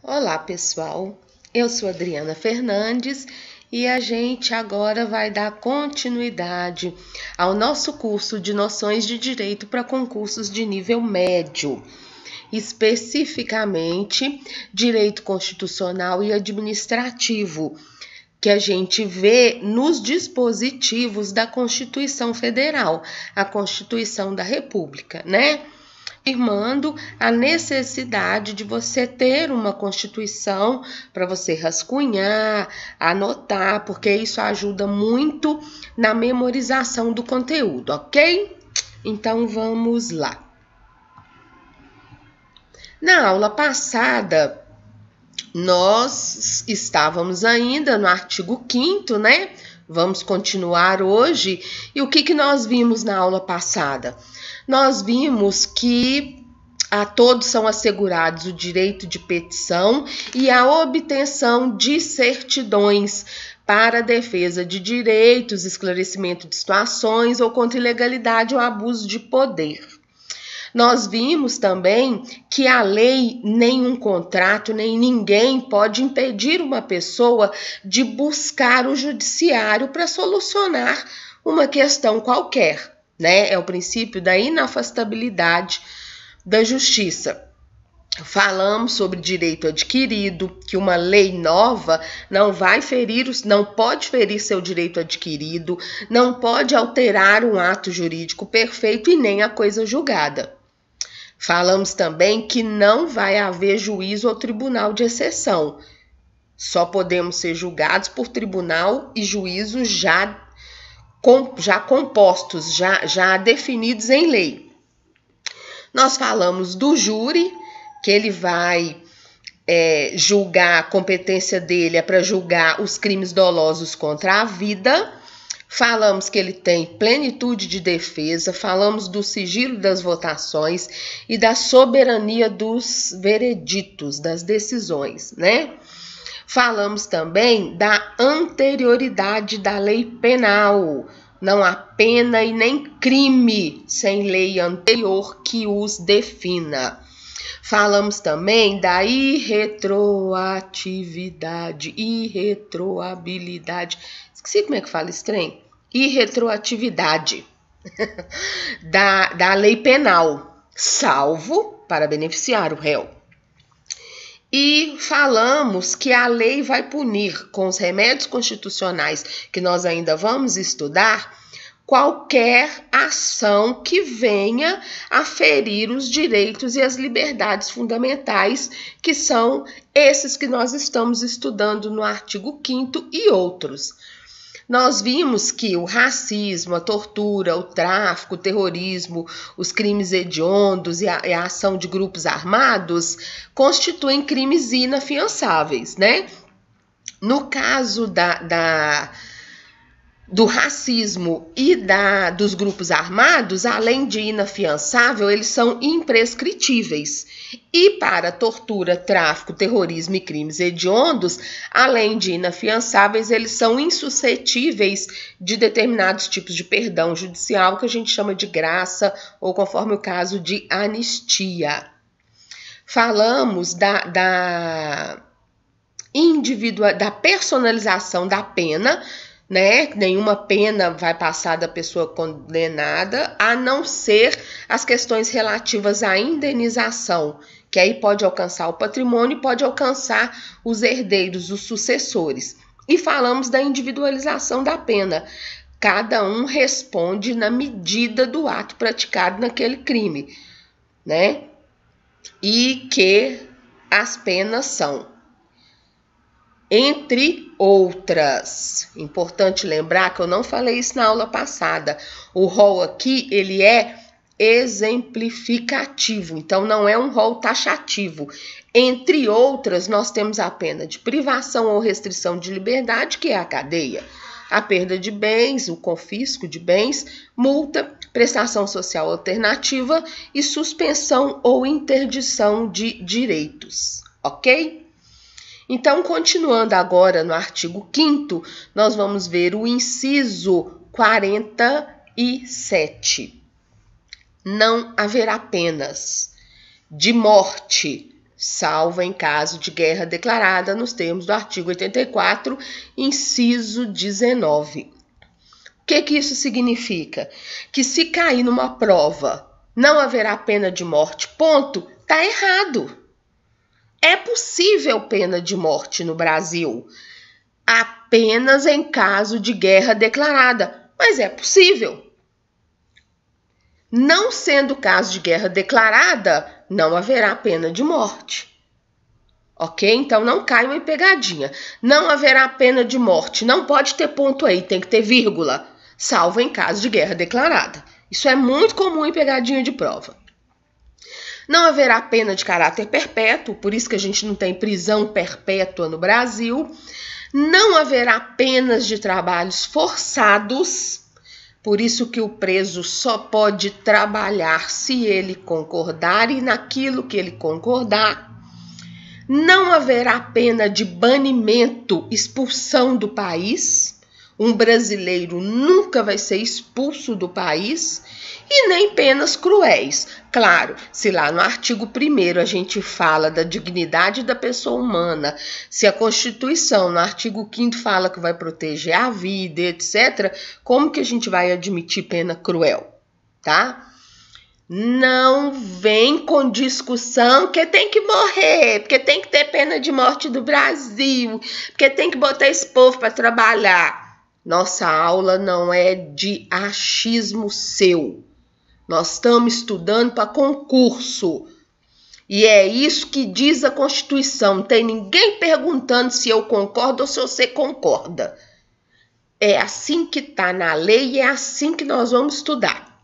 Olá, pessoal. Eu sou Adriana Fernandes e a gente agora vai dar continuidade ao nosso curso de Noções de Direito para concursos de nível médio, especificamente Direito Constitucional e Administrativo, que a gente vê nos dispositivos da Constituição Federal, a Constituição da República, né? Afirmando a necessidade de você ter uma Constituição para você rascunhar, anotar, porque isso ajuda muito na memorização do conteúdo, ok? Então vamos lá. Na aula passada, nós estávamos ainda no artigo 5º, né? Vamos continuar hoje. E o que nós vimos na aula passada? Nós vimos que a todos são assegurados o direito de petição e a obtenção de certidões para a defesa de direitos, esclarecimento de situações ou contra ilegalidade ou abuso de poder. Nós vimos também que a lei, nenhum contrato, nem ninguém pode impedir uma pessoa de buscar o judiciário para solucionar uma questão qualquer, né? É o princípio da inafastabilidade da justiça. Falamos sobre direito adquirido, que uma lei nova não pode ferir seu direito adquirido, não pode alterar um ato jurídico perfeito e nem a coisa julgada. Falamos também que não vai haver juízo ou tribunal de exceção. Só podemos ser julgados por tribunal e juízo já compostos, já definidos em lei. Nós falamos do júri, que ele vai julgar, a competência dele é para julgar os crimes dolosos contra a vida. Falamos que ele tem plenitude de defesa, falamos do sigilo das votações e da soberania dos vereditos, das decisões, né? Falamos também da anterioridade da lei penal. Não há pena e nem crime sem lei anterior que os defina. Falamos também da irretroatividade, esqueci como é que fala esse trem? Irretroatividade da lei penal, salvo para beneficiar o réu. E falamos que a lei vai punir com os remédios constitucionais que nós ainda vamos estudar qualquer ação que venha a ferir os direitos e as liberdades fundamentais, que são esses que nós estamos estudando no artigo 5º e outros. Nós vimos que o racismo, a tortura, o tráfico, o terrorismo, os crimes hediondos e a ação de grupos armados constituem crimes inafiançáveis, né? No caso do racismo e dos grupos armados, além de inafiançável, eles são imprescritíveis. E para tortura, tráfico, terrorismo e crimes hediondos, além de inafiançáveis, eles são insuscetíveis de determinados tipos de perdão judicial, que a gente chama de graça, ou conforme o caso, de anistia. Falamos da personalização da pena, né? Nenhuma pena vai passar da pessoa condenada, a não ser as questões relativas à indenização, que aí pode alcançar o patrimônio e pode alcançar os herdeiros, os sucessores. E falamos da individualização da pena. Cada um responde na medida do ato praticado naquele crime, né? E que as penas são, entre outras. Importante lembrar que eu não falei isso na aula passada. O rol aqui, ele é exemplificativo, então não é um rol taxativo. Entre outras, nós temos a pena de privação ou restrição de liberdade, que é a cadeia, a perda de bens, o confisco de bens, multa, prestação social alternativa e suspensão ou interdição de direitos, ok? Então, continuando agora no artigo 5º, nós vamos ver o inciso 47. Não haverá penas de morte, salvo em caso de guerra declarada nos termos do artigo 84, inciso 19. O que isso significa? Que se cair numa prova, não haverá pena de morte, ponto, tá errado. É possível pena de morte no Brasil, apenas em caso de guerra declarada, mas é possível. Não sendo caso de guerra declarada, não haverá pena de morte. Ok? Então não caiam em pegadinha. Não haverá pena de morte. Não pode ter ponto aí, tem que ter vírgula, salvo em caso de guerra declarada. Isso é muito comum em pegadinha de prova. Não haverá pena de caráter perpétuo, por isso que a gente não tem prisão perpétua no Brasil. Não haverá penas de trabalhos forçados, por isso que o preso só pode trabalhar se ele concordar e naquilo que ele concordar. Não haverá pena de banimento, expulsão do país. Um brasileiro nunca vai ser expulso do país. E nem penas cruéis. Claro, se lá no artigo 1º a gente fala da dignidade da pessoa humana, se a Constituição no artigo 5º fala que vai proteger a vida, etc., como que a gente vai admitir pena cruel, tá? Não vem com discussão que tem que morrer, porque tem que ter pena de morte do Brasil, porque tem que botar esse povo para trabalhar. Nossa aula não é de achismo seu. Nós estamos estudando para concurso. E é isso que diz a Constituição. Não tem ninguém perguntando se eu concordo ou se você concorda. É assim que está na lei e é assim que nós vamos estudar.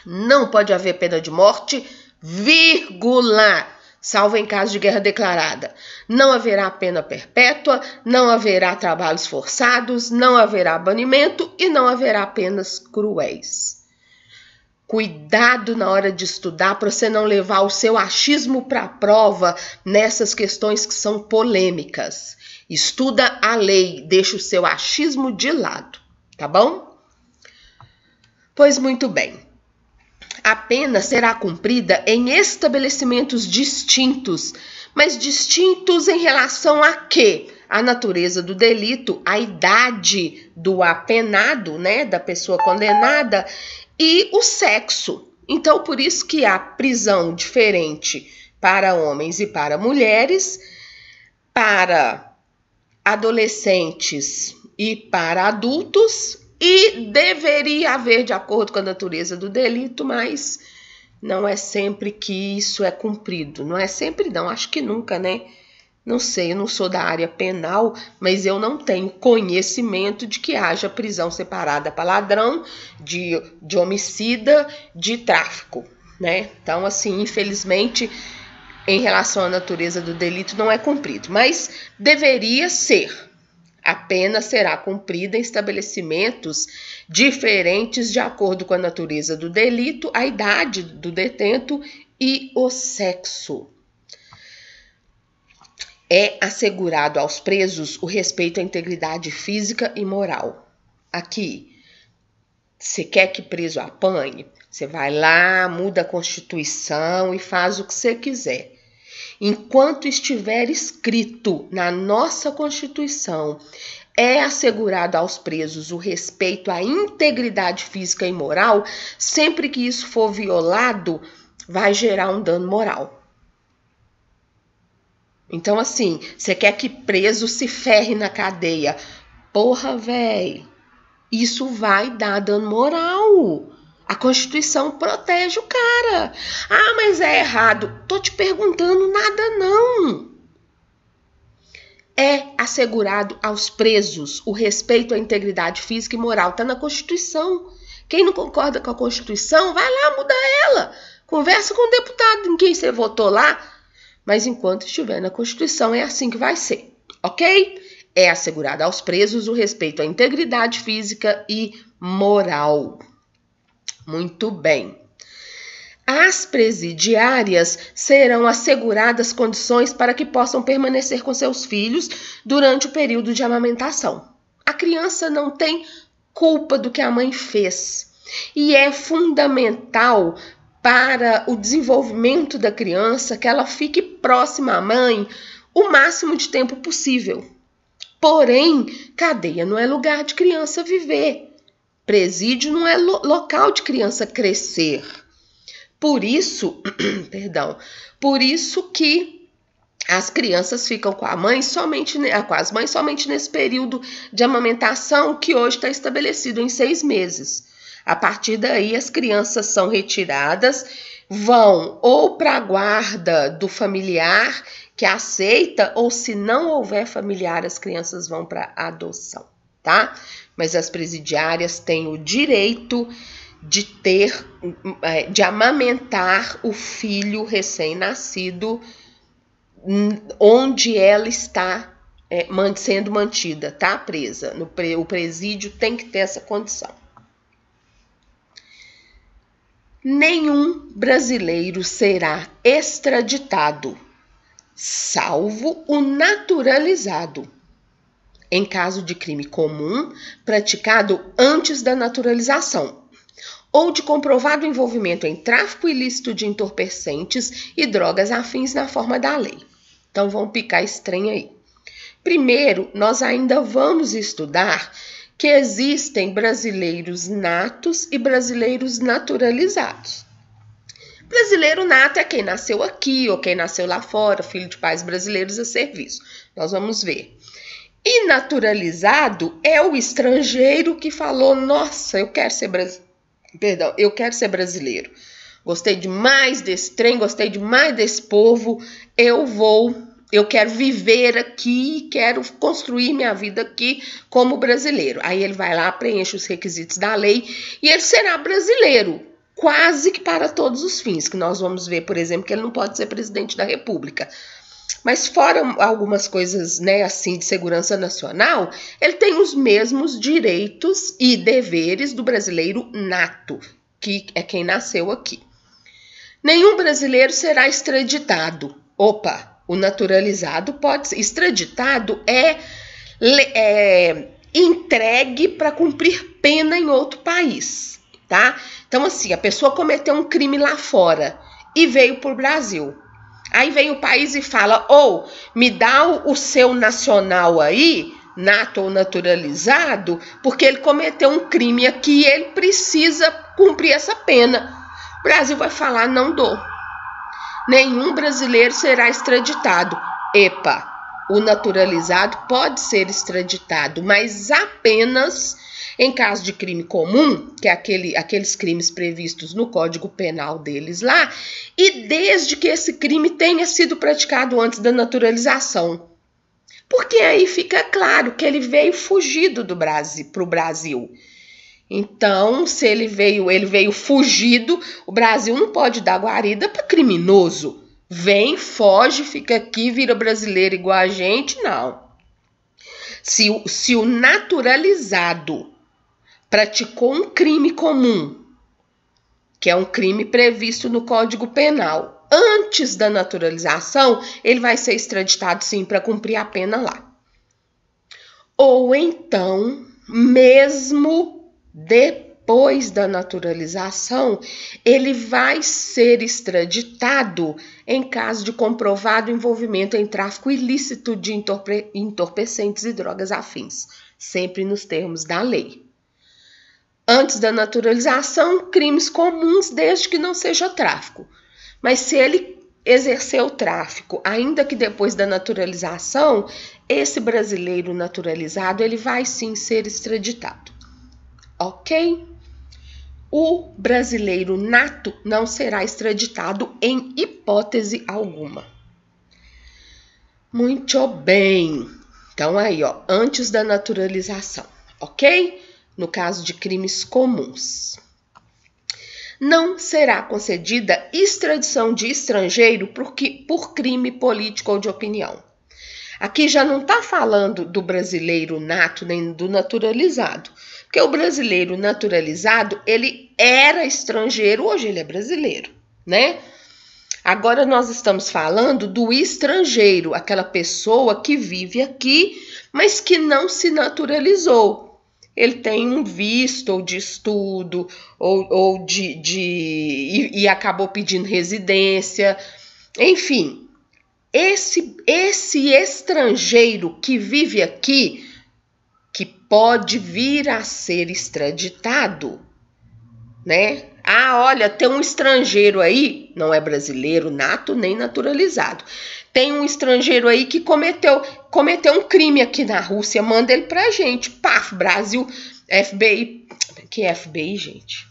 Não pode haver pena de morte, vírgula, salvo em caso de guerra declarada. Não haverá pena perpétua, não haverá trabalhos forçados, não haverá banimento e não haverá penas cruéis. Cuidado na hora de estudar para você não levar o seu achismo para a prova nessas questões que são polêmicas. Estuda a lei, deixa o seu achismo de lado, tá bom? Pois muito bem. A pena será cumprida em estabelecimentos distintos, mas distintos em relação a quê? A natureza do delito, a idade do apenado, né, da pessoa condenada, e o sexo. Então, por isso que há prisão diferente para homens e para mulheres, para adolescentes e para adultos, e deveria haver de acordo com a natureza do delito, mas não é sempre que isso é cumprido. Não é sempre não, acho que nunca, né? Não sei, eu não sou da área penal, mas eu não tenho conhecimento de que haja prisão separada para ladrão, de homicida, de tráfico, né? Então, assim, infelizmente, em relação à natureza do delito, não é cumprido. Mas deveria ser. A pena será cumprida em estabelecimentos diferentes de acordo com a natureza do delito, a idade do detento e o sexo. É assegurado aos presos o respeito à integridade física e moral. Aqui, você quer que preso apanhe? Você vai lá, muda a Constituição e faz o que você quiser. Enquanto estiver escrito na nossa Constituição, é assegurado aos presos o respeito à integridade física e moral, sempre que isso for violado, vai gerar um dano moral. Então, assim, você quer que preso se ferre na cadeia. Porra, véi, isso vai dar dano moral. A Constituição protege o cara. Ah, mas é errado. Tô te perguntando nada, não. É assegurado aos presos o respeito à integridade física e moral. Tá na Constituição. Quem não concorda com a Constituição, vai lá, muda ela. Conversa com o deputado em quem você votou lá. Mas enquanto estiver na Constituição, é assim que vai ser, ok? É assegurado aos presos o respeito à integridade física e moral. Muito bem. Às presidiárias serão asseguradas condições para que possam permanecer com seus filhos durante o período de amamentação. A criança não tem culpa do que a mãe fez. E é fundamental para o desenvolvimento da criança que ela fique próxima à mãe o máximo de tempo possível. Porém, cadeia não é lugar de criança viver. Presídio não é local de criança crescer. Por isso, por isso que as crianças ficam com as mães somente nesse período de amamentação que hoje está estabelecido em 6 meses. A partir daí, as crianças são retiradas, vão ou para a guarda do familiar que aceita, ou se não houver familiar, as crianças vão para adoção, tá? Mas as presidiárias têm o direito de amamentar o filho recém-nascido onde ela está sendo mantida, tá? Presa. O presídio tem que ter essa condição. Nenhum brasileiro será extraditado, salvo o naturalizado, em caso de crime comum praticado antes da naturalização, ou de comprovado envolvimento em tráfico ilícito de entorpecentes e drogas afins na forma da lei. Então, vamos picar esse trem aí. Primeiro, nós ainda vamos estudar que existem brasileiros natos e brasileiros naturalizados. Brasileiro nato é quem nasceu aqui ou quem nasceu lá fora, filho de pais brasileiros a serviço. Nós vamos ver. E naturalizado é o estrangeiro que falou: nossa, eu quero ser brasileiro. Gostei demais desse trem, gostei demais desse povo. Eu quero viver aqui, quero construir minha vida aqui como brasileiro. Aí ele vai lá, preenche os requisitos da lei e ele será brasileiro, quase que para todos os fins, que nós vamos ver, por exemplo, que ele não pode ser presidente da República. Mas fora algumas coisas, né, assim, de segurança nacional, ele tem os mesmos direitos e deveres do brasileiro nato, que é quem nasceu aqui. Nenhum brasileiro será extraditado. O naturalizado pode ser. Extraditado é entregue para cumprir pena em outro país, tá? Então, assim, a pessoa cometeu um crime lá fora e veio para o Brasil. Aí vem o país e fala: me dá o seu nacional aí, nato ou naturalizado, porque ele cometeu um crime aqui e ele precisa cumprir essa pena. O Brasil vai falar: não dou. Nenhum brasileiro será extraditado. O naturalizado pode ser extraditado, mas apenas em caso de crime comum, que é aqueles crimes previstos no Código Penal deles lá, e desde que esse crime tenha sido praticado antes da naturalização. Porque aí fica claro que ele veio fugido do Brasil para o Brasil. Então, se ele veio fugido, o Brasil não pode dar guarida para criminoso. Foge, fica aqui, vira brasileiro igual a gente, não. Se o naturalizado praticou um crime comum, que é um crime previsto no Código Penal, antes da naturalização, ele vai ser extraditado sim para cumprir a pena lá. Ou então, mesmo depois da naturalização, ele vai ser extraditado em caso de comprovado envolvimento em tráfico ilícito de entorpecentes e drogas afins, sempre nos termos da lei. Antes da naturalização, crimes comuns, desde que não seja tráfico. Mas se ele exerceu o tráfico, ainda que depois da naturalização, esse brasileiro naturalizado, ele vai sim ser extraditado. Ok? O brasileiro nato não será extraditado em hipótese alguma. Muito bem. Então aí, antes da naturalização, ok? No caso de crimes comuns. Não será concedida extradição de estrangeiro por crime político ou de opinião. Aqui já não está falando do brasileiro nato nem do naturalizado. Porque o brasileiro naturalizado, ele era estrangeiro, hoje ele é brasileiro, né? Agora nós estamos falando do estrangeiro, aquela pessoa que vive aqui, mas que não se naturalizou. ele tem um visto ou de estudo e acabou pedindo residência. Enfim, esse estrangeiro que vive aqui, que pode vir a ser extraditado, né? Ah, olha, tem um estrangeiro aí, não é brasileiro nato nem naturalizado. Tem um estrangeiro aí que cometeu um crime aqui na Rússia, manda ele pra gente. Paf, Brasil, FBI. Que é FBI, gente?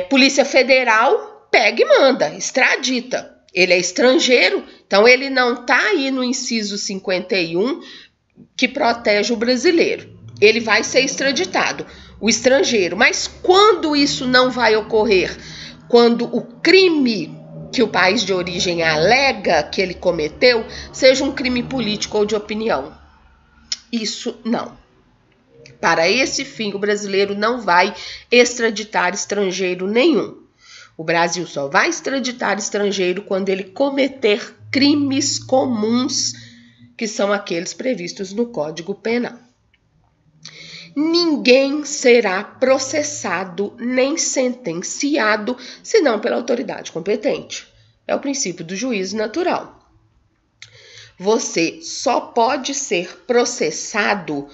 Polícia Federal pega e manda, extradita. Ele é estrangeiro, então ele não tá aí no inciso 51 que protege o brasileiro. Ele vai ser extraditado, o estrangeiro. Mas quando isso não vai ocorrer? Quando o crime que o país de origem alega que ele cometeu seja um crime político ou de opinião. Isso não. Para esse fim, o brasileiro não vai extraditar estrangeiro nenhum. O Brasil só vai extraditar estrangeiro quando ele cometer crimes comuns, que são aqueles previstos no Código Penal. Ninguém será processado nem sentenciado, senão pela autoridade competente. É o princípio do juízo natural. Você só pode ser processado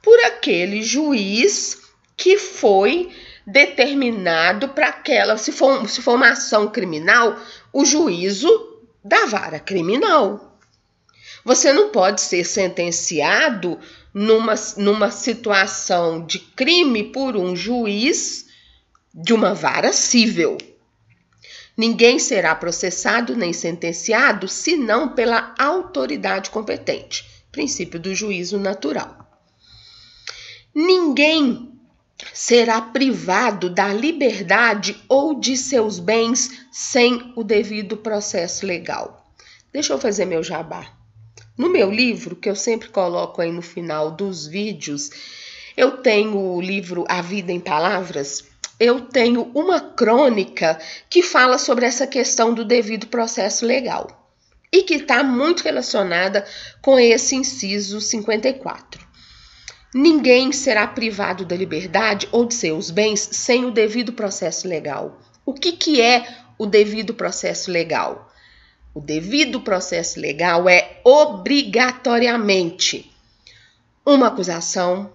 por aquele juiz que foi determinado para aquela, se for uma ação criminal, o juízo da vara criminal. Você não pode ser sentenciado numa situação de crime por um juiz de uma vara civil. Ninguém será processado nem sentenciado, senão pela autoridade competente. Princípio do juízo natural. Ninguém será privado da liberdade ou de seus bens sem o devido processo legal. Deixa eu fazer meu jabá. No meu livro, que eu sempre coloco aí no final dos vídeos, eu tenho o livro A Vida em Palavras. Eu tenho uma crônica que fala sobre essa questão do devido processo legal e que está muito relacionada com esse inciso 54. Ninguém será privado da liberdade ou de seus bens sem o devido processo legal. O que é o devido processo legal? O devido processo legal é obrigatoriamente uma acusação,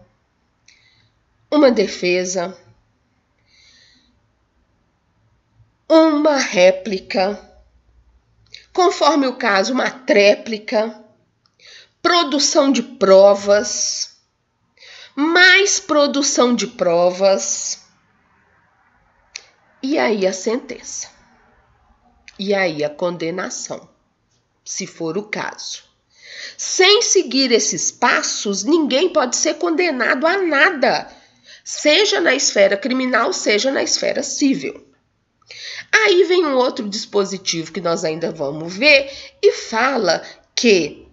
uma defesa, uma réplica, conforme o caso, uma tréplica, produção de provas, mais produção de provas, e aí a sentença. E aí a condenação, se for o caso. Sem seguir esses passos, ninguém pode ser condenado a nada, seja na esfera criminal, seja na esfera civil. Aí vem um outro dispositivo que nós ainda vamos ver e fala que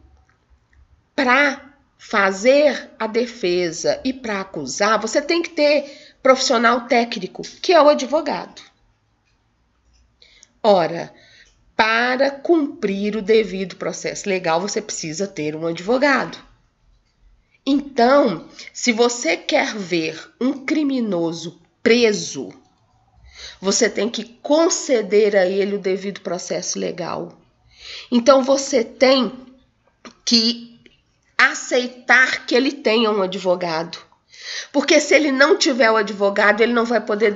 para fazer a defesa e para acusar, você tem que ter profissional técnico, que é o advogado. Ora, para cumprir o devido processo legal, você precisa ter um advogado. Então, se você quer ver um criminoso preso, você tem que conceder a ele o devido processo legal. Então, você tem que aceitar que ele tenha um advogado. Porque se ele não tiver o advogado, ele não vai poder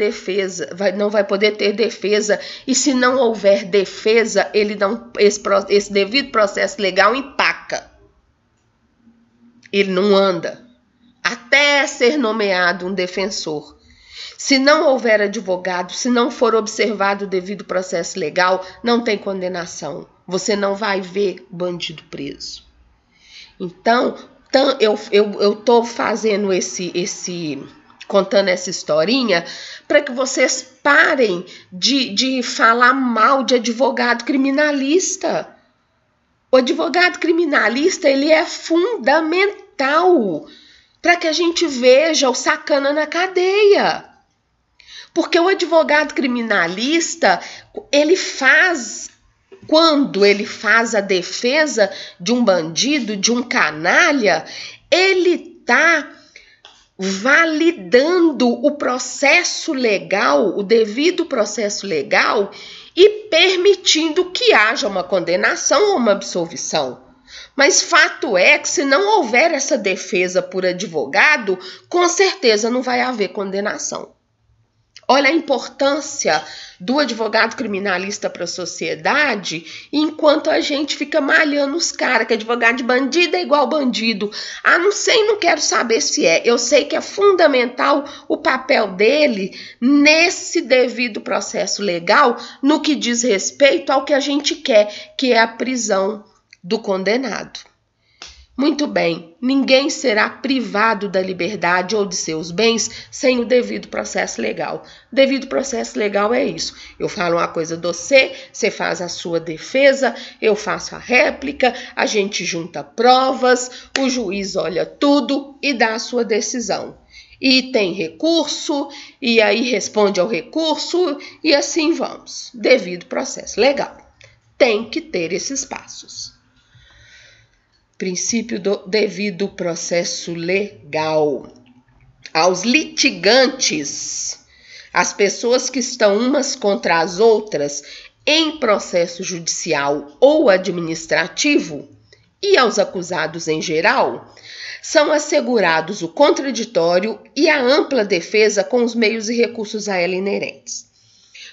não vai poder ter defesa. E se não houver defesa, esse devido processo legal empaca. Ele não anda. Até ser nomeado um defensor. Se não houver advogado, se não for observado o devido processo legal, não tem condenação. Você não vai ver bandido preso. Então, eu tô fazendo contando essa historinha para que vocês parem de falar mal de advogado criminalista. O advogado criminalista, ele é fundamental para que a gente veja o sacana na cadeia. Porque o advogado criminalista, quando ele faz a defesa de um bandido, de um canalha, ele está validando o processo legal, o devido processo legal, e permitindo que haja uma condenação ou uma absolvição. Mas fato é que se não houver essa defesa por advogado, com certeza não vai haver condenação. Olha a importância do advogado criminalista para a sociedade, enquanto a gente fica malhando os caras, que advogado de bandido é igual bandido. Ah, não sei, não quero saber se é. Eu sei que é fundamental o papel dele nesse devido processo legal, no que diz respeito ao que a gente quer, que é a prisão do condenado. Muito bem, ninguém será privado da liberdade ou de seus bens sem o devido processo legal. Devido processo legal é isso. Eu falo uma coisa de você, você faz a sua defesa, eu faço a réplica, a gente junta provas, o juiz olha tudo e dá a sua decisão. E tem recurso, e aí responde ao recurso, e assim vamos. Devido processo legal. Tem que ter esses passos. Princípio do devido processo legal. Aos litigantes, as pessoas que estão umas contra as outras em processo judicial ou administrativo, e aos acusados em geral, são assegurados o contraditório e a ampla defesa com os meios e recursos a ela inerentes.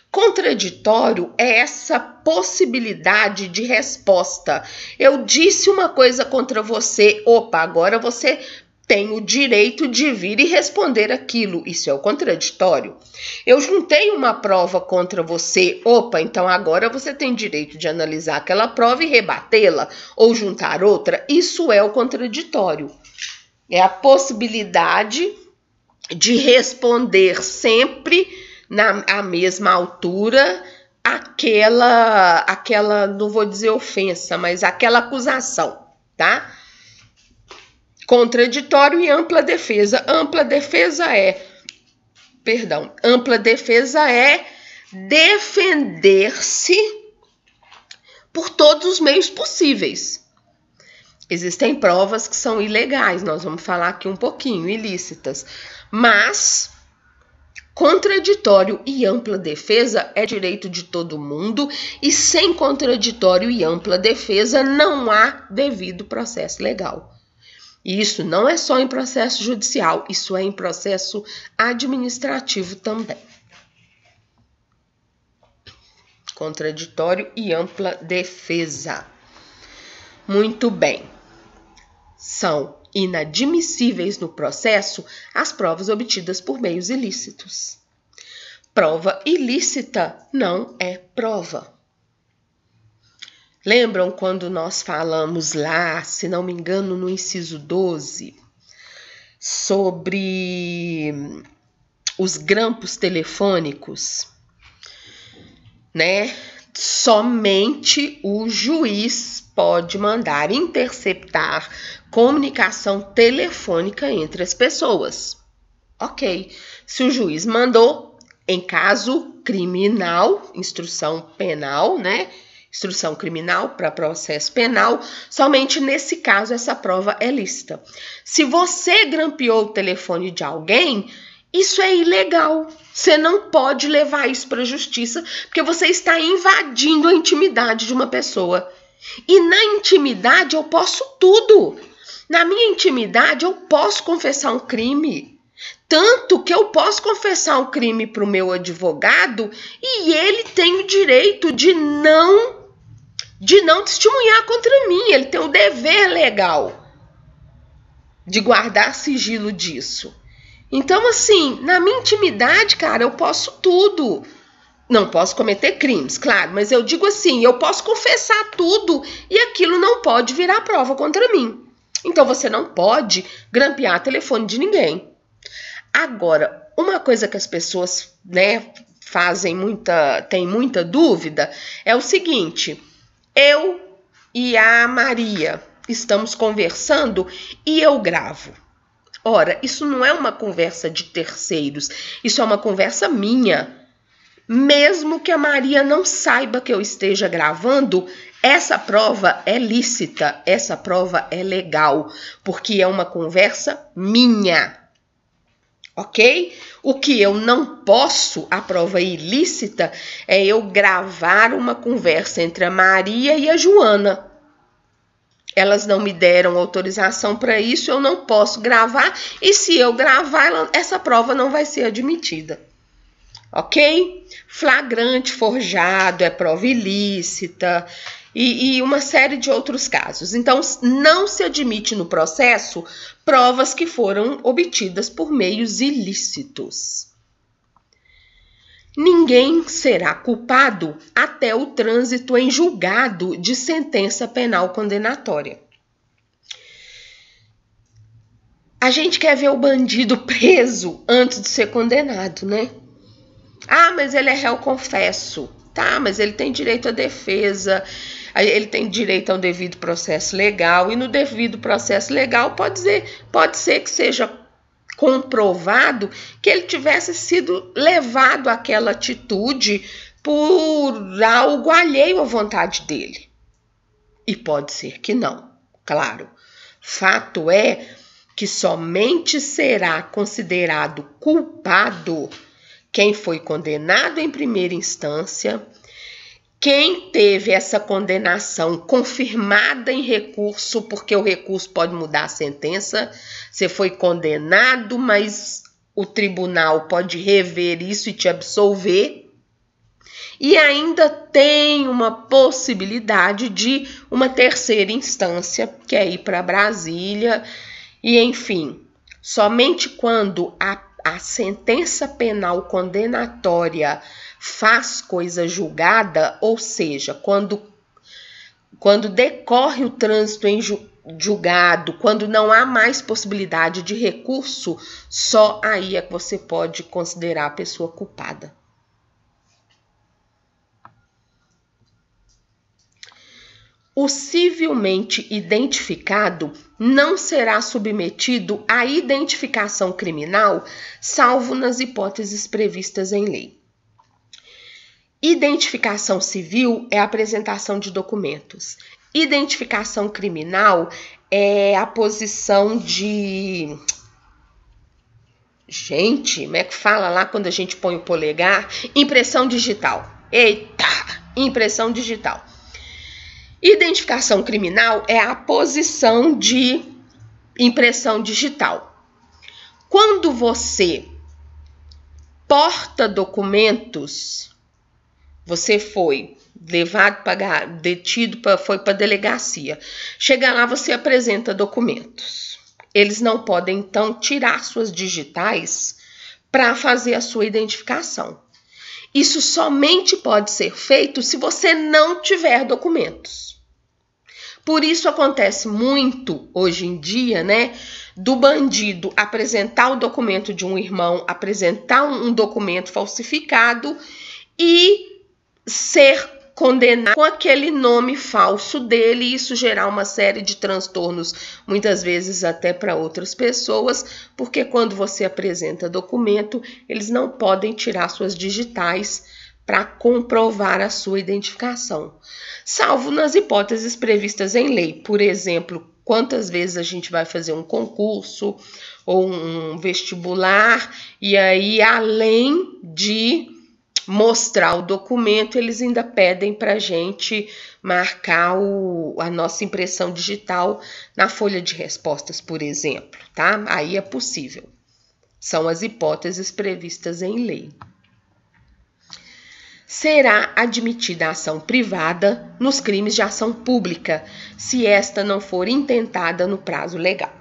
Contraditório é essa possibilidade de resposta. Eu disse uma coisa contra você, opa, agora você tem o direito de vir e responder aquilo. Isso é o contraditório. Eu juntei uma prova contra você, opa, então agora você tem direito de analisar aquela prova e rebatê-la ou juntar outra. Isso é o contraditório. É a possibilidade de responder sempre na mesma altura aquela, não vou dizer ofensa, mas aquela acusação, tá? Contraditório e ampla defesa. Ampla defesa é defender-se por todos os meios possíveis. Existem provas que são ilegais, nós vamos falar aqui um pouquinho, ilícitas, mas contraditório e ampla defesa é direito de todo mundo e sem contraditório e ampla defesa não há devido processo legal. E isso não é só em processo judicial, isso é em processo administrativo também. Contraditório e ampla defesa. Muito bem. São inadmissíveis no processo as provas obtidas por meios ilícitos. Prova ilícita não é prova. Lembram quando nós falamos lá, se não me engano, no inciso 12, sobre os grampos telefônicos, né? Somente o juiz pode mandar interceptar comunicação telefônica entre as pessoas. Ok. Se o juiz mandou, em caso criminal, instrução penal, né? Instrução criminal para processo penal, somente nesse caso essa prova é lícita. Se você grampeou o telefone de alguém, isso é ilegal. Você não pode levar isso para a justiça, porque você está invadindo a intimidade de uma pessoa. E na intimidade eu posso tudo. Na minha intimidade eu posso confessar um crime. Tanto que eu posso confessar um crime para o meu advogado e ele tem o direito de não testemunhar contra mim. Ele tem o dever legal de guardar sigilo disso. Então, assim, na minha intimidade, cara, eu posso tudo. Não posso cometer crimes, claro, mas eu digo assim, eu posso confessar tudo e aquilo não pode virar prova contra mim. Então, você não pode grampear telefone de ninguém. Agora, uma coisa que as pessoas, né, tem muita dúvida é o seguinte: eu e a Maria estamos conversando e eu gravo. Ora, isso não é uma conversa de terceiros, isso é uma conversa minha. Mesmo que a Maria não saiba que eu esteja gravando, essa prova é lícita, essa prova é legal, porque é uma conversa minha, ok? O que eu não posso, a prova ilícita, é eu gravar uma conversa entre a Maria e a Joana. Elas não me deram autorização para isso, eu não posso gravar, e se eu gravar, essa prova não vai ser admitida. Ok? Flagrante, forjado, é prova ilícita e uma série de outros casos. Então, não se admite no processo provas que foram obtidas por meios ilícitos. Ninguém será culpado até o trânsito em julgado de sentença penal condenatória. A gente quer ver o bandido preso antes de ser condenado, né? Ah, mas ele é réu confesso. Tá, mas ele tem direito à defesa, ele tem direito a um devido processo legal, e no devido processo legal pode ser que seja comprovado que ele tivesse sido levado àquela atitude por algo alheio à vontade dele. E pode ser que não, claro. Fato é que somente será considerado culpado quem foi condenado em primeira instância, quem teve essa condenação confirmada em recurso, porque o recurso pode mudar a sentença. Você foi condenado, mas o tribunal pode rever isso e te absolver. E ainda tem uma possibilidade de uma terceira instância, que é ir para Brasília. E, enfim, somente quando a sentença penal condenatória faz coisa julgada, ou seja, quando decorre o trânsito em julgado, quando não há mais possibilidade de recurso, só aí é que você pode considerar a pessoa culpada. O civilmente identificado não será submetido à identificação criminal, salvo nas hipóteses previstas em lei. Identificação civil é a apresentação de documentos. Identificação criminal é a posição de... Gente, como é que fala lá quando a gente põe o polegar? Impressão digital. Eita! Impressão digital. Identificação criminal é a posição de impressão digital. Quando você porta documentos, você foi levado para detido, foi para a delegacia. Chega lá, você apresenta documentos. Eles não podem, então, tirar suas digitais para fazer a sua identificação. Isso somente pode ser feito se você não tiver documentos. Por isso acontece muito hoje em dia, né, do bandido apresentar o documento de um irmão, apresentar um documento falsificado e ser condenado com aquele nome falso dele, e isso gerar uma série de transtornos, muitas vezes até para outras pessoas, porque quando você apresenta documento, eles não podem tirar suas digitais para comprovar a sua identificação, salvo nas hipóteses previstas em lei. Por exemplo, quantas vezes a gente vai fazer um concurso ou um vestibular e aí, além de mostrar o documento, eles ainda pedem para a gente marcar a nossa impressão digital na folha de respostas, por exemplo, tá? Aí é possível. São as hipóteses previstas em lei. Será admitida a ação privada nos crimes de ação pública, se esta não for intentada no prazo legal.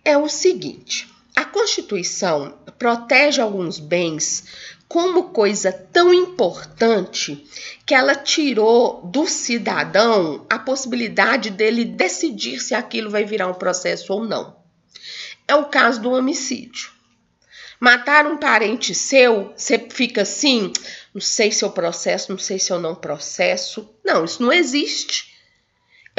É o seguinte, a Constituição protege alguns bens como coisa tão importante que ela tirou do cidadão a possibilidade dele decidir se aquilo vai virar um processo ou não. É o caso do homicídio. Matar um parente seu, você fica assim, não sei se eu processo, não sei se eu não processo. Não, isso não existe.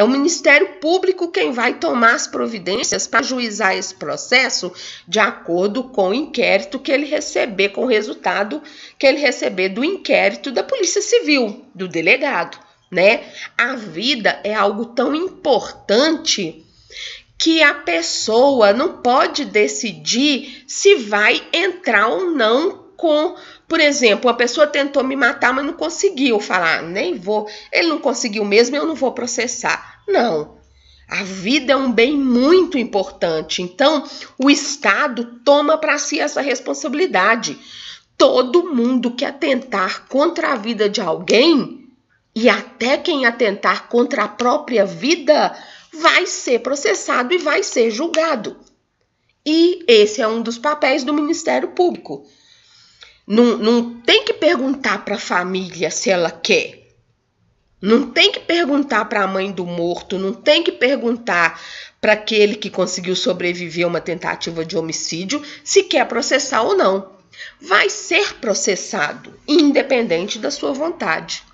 É o Ministério Público quem vai tomar as providências para ajuizar esse processo de acordo com o inquérito que ele receber, com o resultado que ele receber do inquérito da Polícia Civil, do delegado, né? A vida é algo tão importante que a pessoa não pode decidir se vai entrar ou não com... Por exemplo, a pessoa tentou me matar, mas não conseguiu. Falar, nem vou. Ele não conseguiu mesmo, eu não vou processar. Não. A vida é um bem muito importante. Então, o Estado toma para si essa responsabilidade. Todo mundo que atentar contra a vida de alguém, e até quem atentar contra a própria vida, vai ser processado e vai ser julgado. E esse é um dos papéis do Ministério Público. Não tem que perguntar para a família se ela quer. Não tem que perguntar para a mãe do morto. Não tem que perguntar para aquele que conseguiu sobreviver a uma tentativa de homicídio se quer processar ou não. Vai ser processado, independente da sua vontade.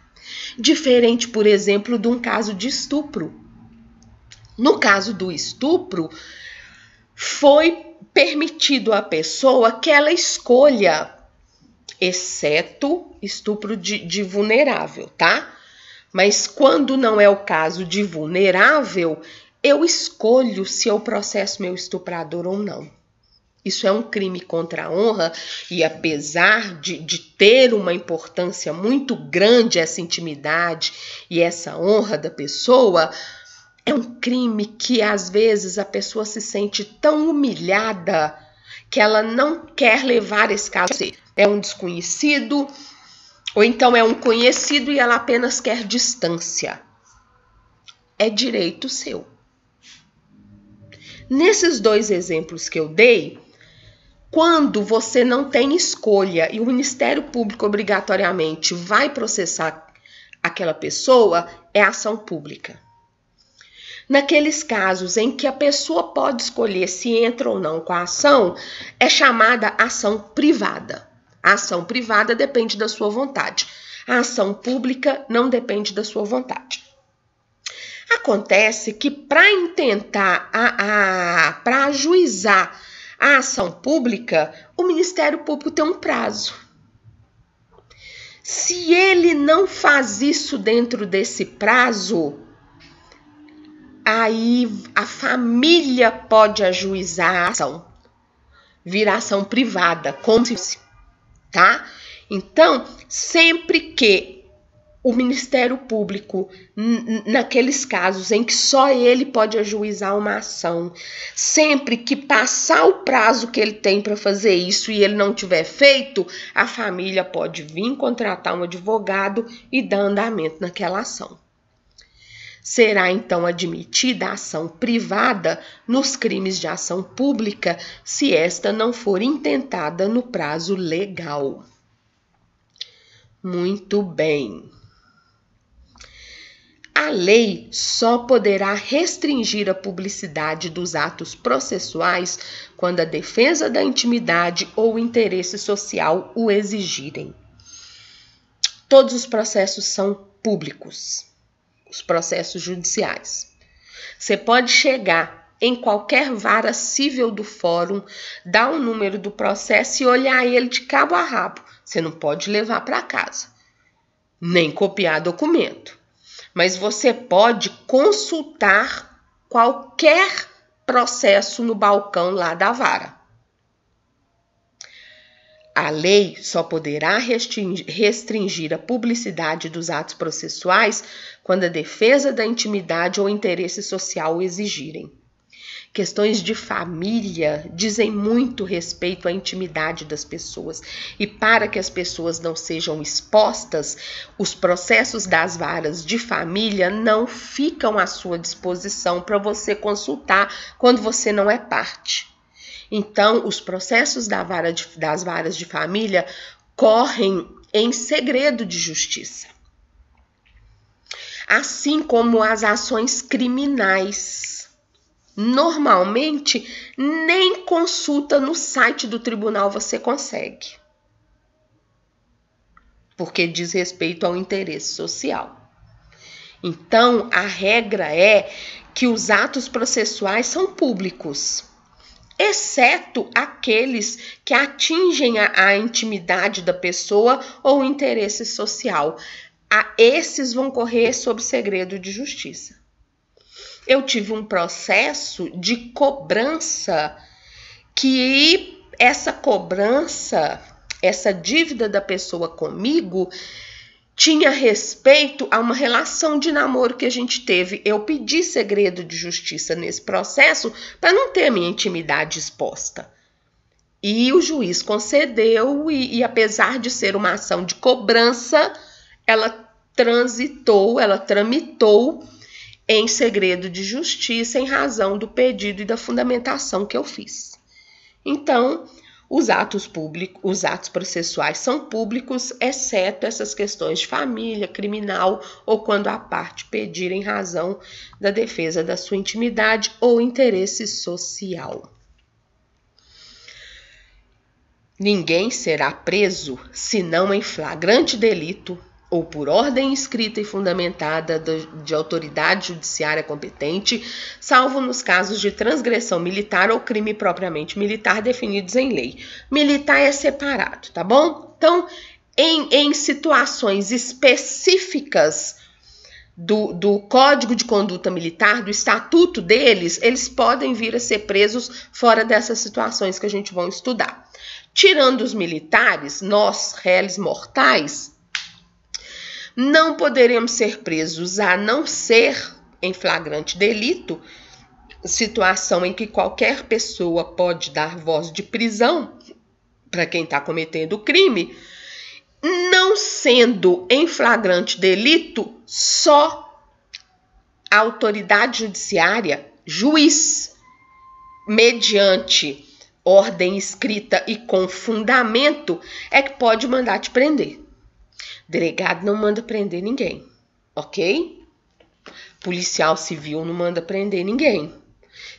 Diferente, por exemplo, de um caso de estupro. No caso do estupro, foi permitido à pessoa que ela escolha, exceto estupro de vulnerável, tá? Mas quando não é o caso de vulnerável, eu escolho se eu processo meu estuprador ou não. Isso é um crime contra a honra e apesar de ter uma importância muito grande essa intimidade e essa honra da pessoa, é um crime que às vezes a pessoa se sente tão humilhada que ela não quer levar esse caso a sério. É um desconhecido, ou então é um conhecido e ela apenas quer distância. É direito seu. Nesses dois exemplos que eu dei, quando você não tem escolha e o Ministério Público obrigatoriamente vai processar aquela pessoa, é ação pública. Naqueles casos em que a pessoa pode escolher se entra ou não com a ação, é chamada ação privada. A ação privada depende da sua vontade. A ação pública não depende da sua vontade. Acontece que para intentar, para ajuizar a ação pública, o Ministério Público tem um prazo. Se ele não faz isso dentro desse prazo, aí a família pode ajuizar a ação. Vira ação privada, como se fosse, tá? Então, sempre que o Ministério Público, naqueles casos em que só ele pode ajuizar uma ação, sempre que passar o prazo que ele tem para fazer isso e ele não tiver feito, a família pode vir contratar um advogado e dar andamento naquela ação. Será então admitida a ação privada nos crimes de ação pública se esta não for intentada no prazo legal. Muito bem. A lei só poderá restringir a publicidade dos atos processuais quando a defesa da intimidade ou o interesse social o exigirem. Todos os processos são públicos, os processos judiciais. Você pode chegar em qualquer vara civil do fórum, dar o número do processo e olhar ele de cabo a rabo. Você não pode levar para casa, nem copiar documento. Mas você pode consultar qualquer processo no balcão lá da vara. A lei só poderá restringir a publicidade dos atos processuais quando a defesa da intimidade ou interesse social o exigirem. Questões de família dizem muito respeito à intimidade das pessoas e para que as pessoas não sejam expostas, os processos das varas de família não ficam à sua disposição para você consultar quando você não é parte. Então, os processos das varas de família correm em segredo de justiça. Assim como as ações criminais. Normalmente, nem consulta no site do tribunal você consegue. Porque diz respeito ao interesse social. Então, a regra é que os atos processuais são públicos, exceto aqueles que atingem a intimidade da pessoa ou o interesse social. Esses vão correr sob segredo de justiça. Eu tive um processo de cobrança que essa cobrança, essa dívida da pessoa comigo, tinha respeito a uma relação de namoro que a gente teve. Eu pedi segredo de justiça nesse processo para não ter a minha intimidade exposta. E o juiz concedeu e apesar de ser uma ação de cobrança, ela tramitou em segredo de justiça em razão do pedido e da fundamentação que eu fiz. Então, os atos processuais são públicos, exceto essas questões de família, criminal ou quando a parte pedir em razão da defesa da sua intimidade ou interesse social. Ninguém será preso senão em flagrante delito ou por ordem escrita e fundamentada de autoridade judiciária competente, salvo nos casos de transgressão militar ou crime propriamente militar definidos em lei. Militar é separado, tá bom? Então, em situações específicas do Código de Conduta Militar, do estatuto deles, eles podem vir a ser presos fora dessas situações que a gente vai estudar. Tirando os militares, nós, réis mortais, não poderemos ser presos a não ser em flagrante delito, situação em que qualquer pessoa pode dar voz de prisão para quem está cometendo o crime, não sendo em flagrante delito só a autoridade judiciária, juiz, mediante ordem escrita e com fundamento, é que pode mandar te prender. Delegado não manda prender ninguém, ok? Policial civil não manda prender ninguém.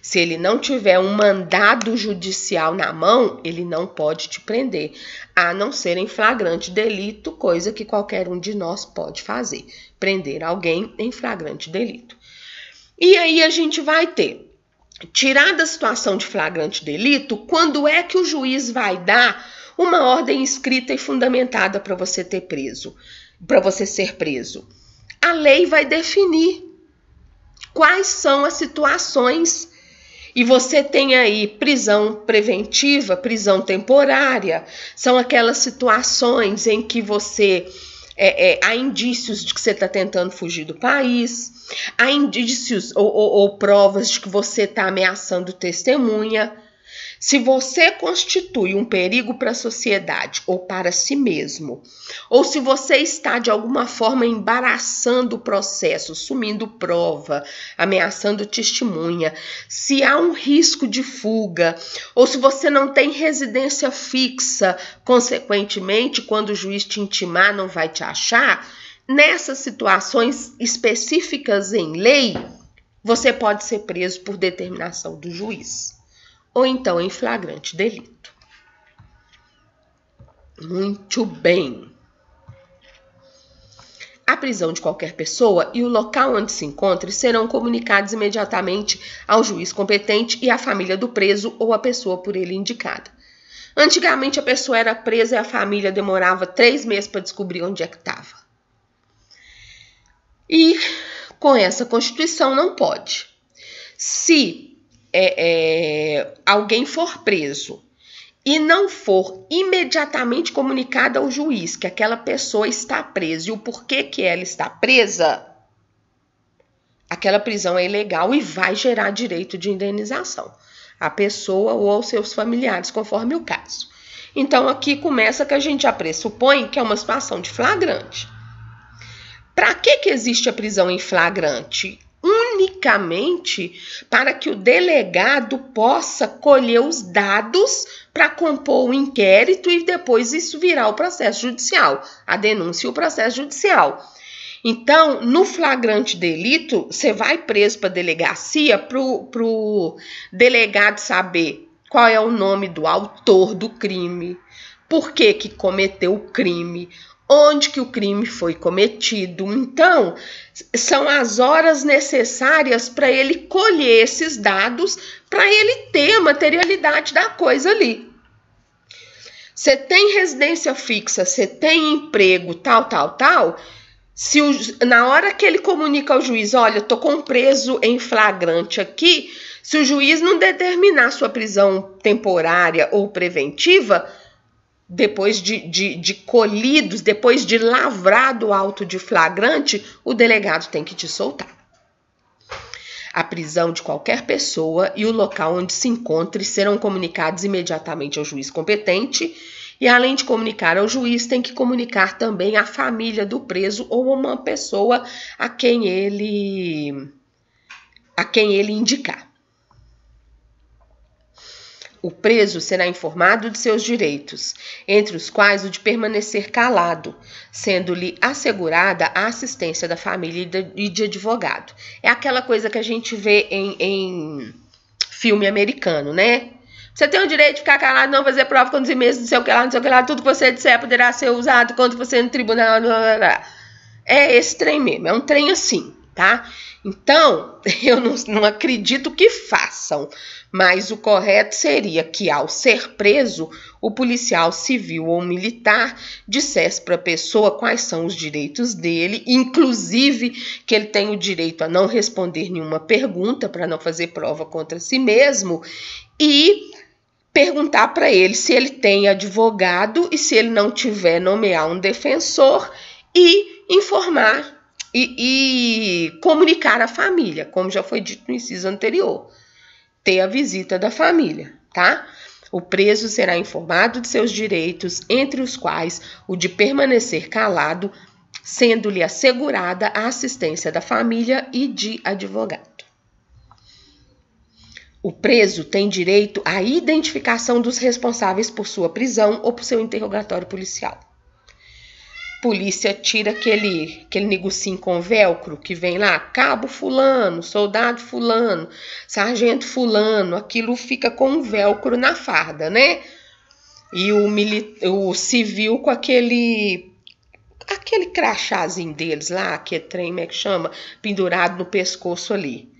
Se ele não tiver um mandado judicial na mão, ele não pode te prender, a não ser em flagrante delito, coisa que qualquer um de nós pode fazer, prender alguém em flagrante delito. E aí a gente vai ter, tirada a situação de flagrante delito, quando é que o juiz vai dar uma ordem escrita e fundamentada para você ser preso? A lei vai definir quais são as situações. E você tem aí prisão preventiva, prisão temporária, são aquelas situações em que há indícios de que você está tentando fugir do país, há indícios ou provas de que você está ameaçando testemunha. Se você constitui um perigo para a sociedade ou para si mesmo, ou se você está de alguma forma embaraçando o processo, sumindo prova, ameaçando testemunha, se há um risco de fuga, ou se você não tem residência fixa, consequentemente, quando o juiz te intimar, não vai te achar, nessas situações específicas em lei, você pode ser preso por determinação do juiz. Ou então em flagrante delito. Muito bem. A prisão de qualquer pessoa e o local onde se encontre serão comunicados imediatamente ao juiz competente e à família do preso ou à pessoa por ele indicada. Antigamente a pessoa era presa e a família demorava 3 meses para descobrir onde é que estava. E com essa Constituição não pode. Se alguém for preso e não for imediatamente comunicado ao juiz que aquela pessoa está presa e o porquê que ela está presa, aquela prisão é ilegal e vai gerar direito de indenização à pessoa ou aos seus familiares, conforme o caso. Então, aqui começa que a gente já pressupõe que é uma situação de flagrante. Para que existe a prisão em flagrante? Unicamente para que o delegado possa colher os dados para compor o inquérito e depois isso virar o processo judicial, a denúncia e o processo judicial. Então, no flagrante delito, você vai preso para a delegacia para o delegado saber qual é o nome do autor do crime, por que cometeu o crime, onde que o crime foi cometido. Então, são as horas necessárias para ele colher esses dados, para ele ter a materialidade da coisa ali. Você tem residência fixa, você tem emprego, tal. Na hora que ele comunica ao juiz, olha, eu tô com um preso em flagrante aqui, se o juiz não determinar sua prisão temporária ou preventiva, depois de colhidos, depois de lavrado o auto de flagrante, o delegado tem que te soltar. A prisão de qualquer pessoa e o local onde se encontre serão comunicados imediatamente ao juiz competente e, além de comunicar ao juiz, tem que comunicar também à família do preso ou uma pessoa a quem ele indicar. O preso será informado de seus direitos, entre os quais o de permanecer calado, sendo-lhe assegurada a assistência da família e de advogado. É aquela coisa que a gente vê em filme americano, né? Você tem o direito de ficar calado, não fazer prova contra si mesmo, não sei o que lá, tudo que você disser poderá ser usado contra você no tribunal. Blá, blá, blá. É esse trem mesmo, é um trem assim, tá? Então, eu não acredito que façam, mas o correto seria que, ao ser preso, o policial civil ou militar dissesse para a pessoa quais são os direitos dele, inclusive que ele tem o direito a não responder nenhuma pergunta para não fazer prova contra si mesmo e perguntar para ele se ele tem advogado e, se ele não tiver, nomear um defensor e informar e comunicar à família, como já foi dito no inciso anterior, ter a visita da família, tá? O preso será informado de seus direitos, entre os quais o de permanecer calado, sendo-lhe assegurada a assistência da família e de advogado. O preso tem direito à identificação dos responsáveis por sua prisão ou por seu interrogatório policial. Polícia tira aquele negocinho com velcro que vem lá, cabo fulano, soldado fulano, sargento fulano, aquilo fica com um velcro na farda, né? E o civil com aquele crachazinho deles lá, que é trem, como é que chama? Pendurado no pescoço ali.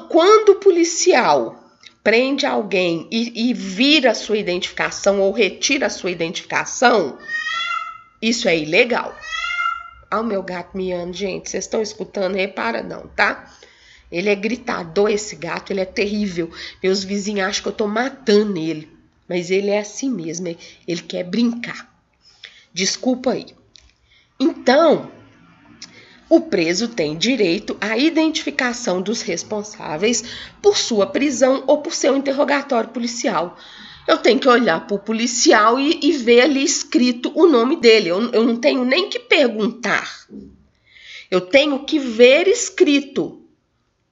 Quando o policial prende alguém e vira a sua identificação ou retira a sua identificação, isso é ilegal. Ah, o meu gato miando, gente, vocês estão escutando? Repara não, tá? Ele é gritador, esse gato, ele é terrível. Meus vizinhos acham que eu tô matando ele, mas ele é assim mesmo, ele quer brincar. Desculpa aí. Então, o preso tem direito à identificação dos responsáveis por sua prisão ou por seu interrogatório policial. Eu tenho que olhar para o policial e ver ali escrito o nome dele. Eu não tenho nem que perguntar. Eu tenho que ver escrito.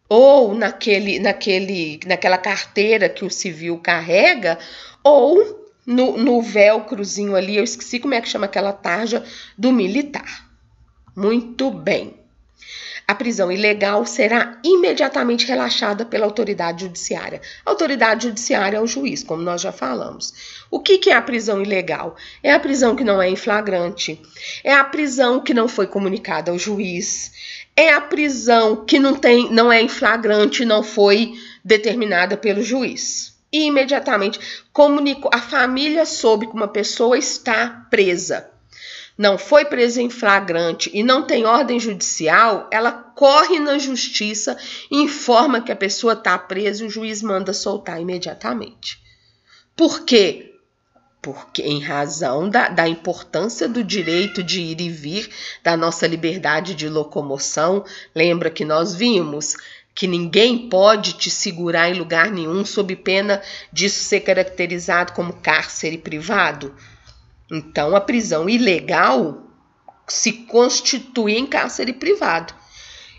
Ou naquela carteira que o civil carrega, ou no velcrozinho ali, eu esqueci como é que chama aquela tarja do militar. Muito bem. A prisão ilegal será imediatamente relaxada pela autoridade judiciária. A autoridade judiciária é o juiz, como nós já falamos. O que é a prisão ilegal? É a prisão que não é em flagrante. É a prisão que não foi comunicada ao juiz. É a prisão que não é em flagrante, não foi determinada pelo juiz. E imediatamente a família soube que uma pessoa está presa. Não foi presa em flagrante e não tem ordem judicial, ela corre na justiça e informa que a pessoa está presa e o juiz manda soltar imediatamente. Por quê? Porque em razão da importância do direito de ir e vir, da nossa liberdade de locomoção, lembra que nós vimos que ninguém pode te segurar em lugar nenhum sob pena disso ser caracterizado como cárcere privado? Então, a prisão ilegal se constitui em cárcere privado.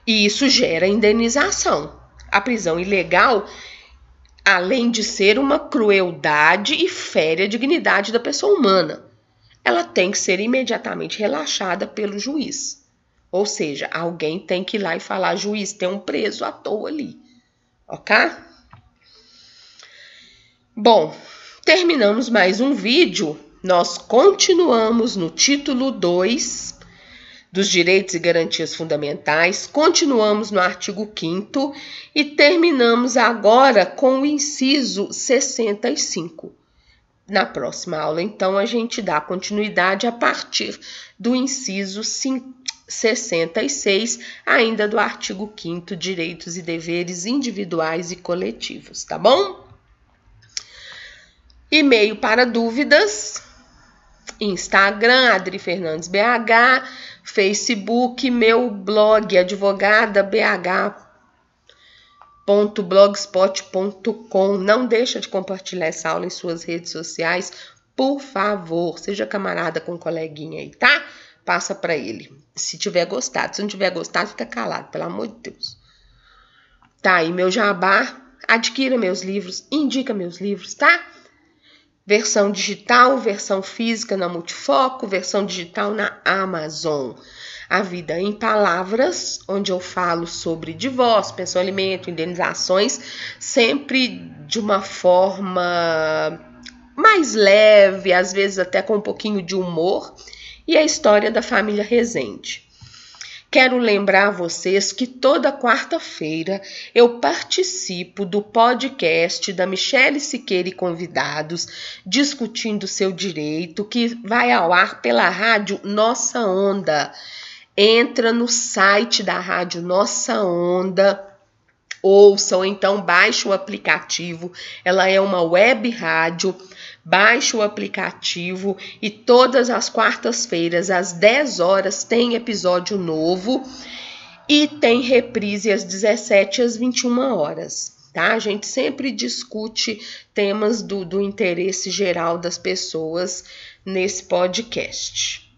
E isso gera indenização. A prisão ilegal, além de ser uma crueldade e fere a dignidade da pessoa humana, ela tem que ser imediatamente relaxada pelo juiz. Ou seja, alguém tem que ir lá e falar, juiz, tem um preso à toa ali. Ok? Bom, terminamos mais um vídeo, Nós continuamos no título 2 dos Direitos e Garantias Fundamentais, continuamos no artigo 5º e terminamos agora com o inciso 65. Na próxima aula, então, a gente dá continuidade a partir do inciso 66, ainda do artigo 5º, Direitos e Deveres Individuais e Coletivos, tá bom? E-mail para dúvidas, Instagram, Adri Fernandes BH, Facebook, meu blog, advogadabh.blogspot.com. Não deixa de compartilhar essa aula em suas redes sociais, por favor. Seja camarada com um coleguinha aí, tá? Passa para ele, se tiver gostado. Se não tiver gostado, fica calado, pelo amor de Deus. Tá aí meu jabá, adquira meus livros, indica meus livros, tá? Versão digital, versão física na Multifoco, versão digital na Amazon. A Vida em Palavras, onde eu falo sobre divórcio, pensão, alimento, indenizações, sempre de uma forma mais leve, às vezes até com um pouquinho de humor, e a história da família Rezende. Quero lembrar vocês que toda quarta-feira eu participo do podcast da Michele Siqueira e convidados, discutindo seu direito, que vai ao ar pela rádio Nossa Onda. Entra no site da rádio Nossa Onda, ouça ou então baixe o aplicativo. Ela é uma web rádio. Baixe o aplicativo e todas as quartas-feiras, às 10 horas, tem episódio novo e tem reprise às 17 às 21 horas, tá? A gente sempre discute temas do interesse geral das pessoas nesse podcast.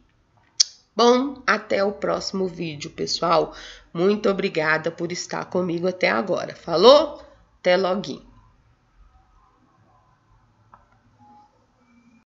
Bom, até o próximo vídeo, pessoal. Muito obrigada por estar comigo até agora. Falou? Até loguinho.